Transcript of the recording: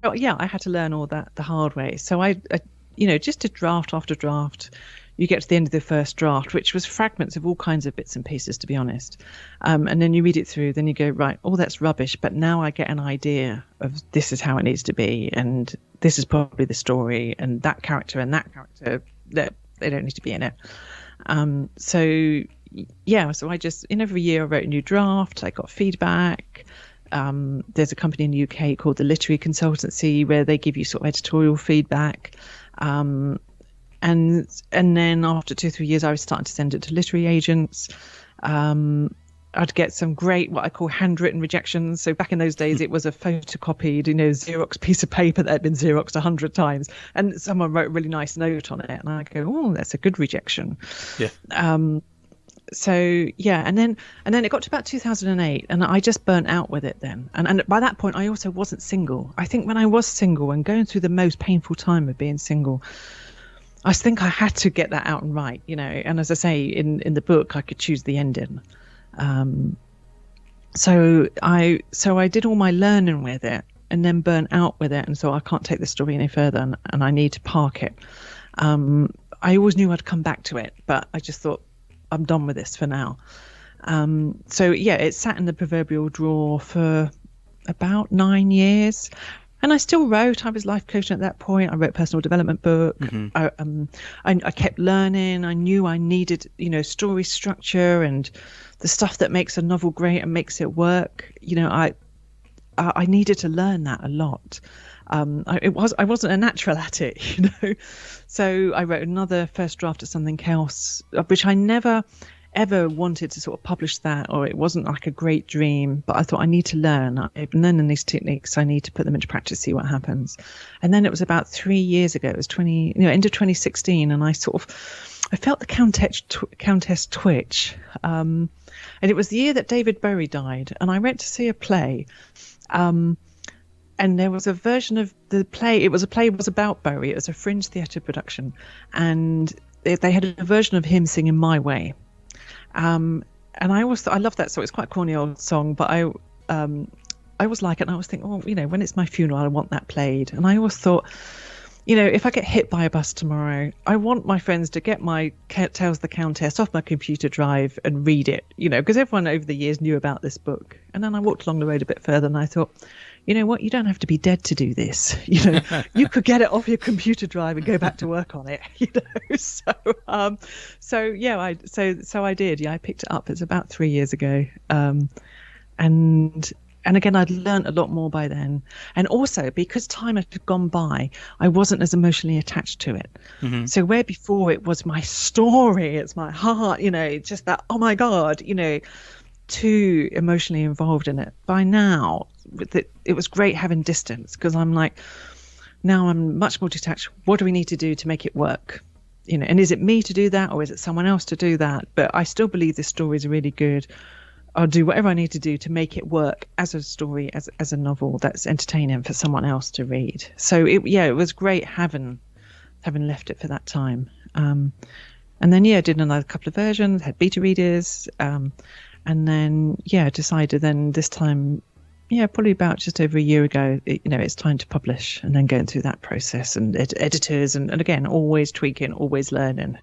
oh, yeah, I had to learn all that the hard way. So I just did draft after draft. You get to the end of the first draft, which was fragments of all kinds of bits and pieces, to be honest. And then you read it through, then you go, right, oh, that's rubbish. But now I get an idea of this is how it needs to be. And this is probably the story. And that character, that they don't need to be in it. So, yeah, so I just, in every year, I wrote a new draft. I got feedback. There's a company in the UK called the Literary Consultancy where they give you sort of editorial feedback. And then after 2 or 3 years, I was starting to send it to literary agents. I'd get some great, what I call handwritten rejections. So back in those days, it was a photocopied, Xerox piece of paper that had been Xeroxed 100 times. And someone wrote a really nice note on it. And I go, oh, that's a good rejection. Yeah. So yeah, and then it got to about 2008, and I just burnt out with it then. And by that point, I also wasn't single. I think when I was single and going through the most painful time of being single, I think I had to get that out and right, And as I say in the book, I could choose the ending. So I did all my learning with it, and then burnt out with it, and so I can't take the story any further, and I need to park it. I always knew I'd come back to it, but I just thought, I'm done with this for now. So yeah, it sat in the proverbial drawer for about 9 years. And I still wrote. I was life coaching at that point. I wrote a personal development book. Mm-hmm. I kept learning. I knew I needed, story structure and the stuff that makes a novel great and makes it work. I needed to learn that a lot. I wasn't a natural at it, So I wrote another first draft of something else, which I never ever wanted to sort of publish that, or it wasn't like a great dream, but I thought I need to learn. I've been learning these techniques. I need to put them into practice, see what happens. And then it was about 3 years ago. It was end of 2016, and I felt the Countess twitch. And it was the year that David Bowie died, and I went to see a play. And there was a version of the play. It was about Bowie. It was a Fringe Theatre production, and they had a version of him singing "My Way." And I loved that song. It's quite a corny old song, but I always like it. And I always think, when it's my funeral, I want that played. And I always thought, if I get hit by a bus tomorrow, I want my friends to get my Tales of the Countess off my computer drive and read it, because everyone over the years knew about this book. And then I walked along the road a bit further and I thought, you know what, you don't have to be dead to do this. You could get it off your computer drive and go back to work on it, So yeah, so I did. Yeah, I picked it up. It's about 3 years ago. And again, I'd learned a lot more by then. And also, because time had gone by, I wasn't as emotionally attached to it. Mm-hmm. So where before it was my story, it's my heart, just that, oh my God, too emotionally involved in it. By now, it was great having distance, because I'm like, now I'm much more detached. What do we need to do to make it work? And is it me to do that, or is it someone else to do that? But I still believe this story is really good. I'll do whatever I need to do to make it work as a story, as a novel that's entertaining for someone else to read. So it was great having left it for that time. And then did another couple of versions, had beta readers, and then decided then this time, probably about just over a year ago, it's time to publish, and then going through that process and editors and again always tweaking, always learning.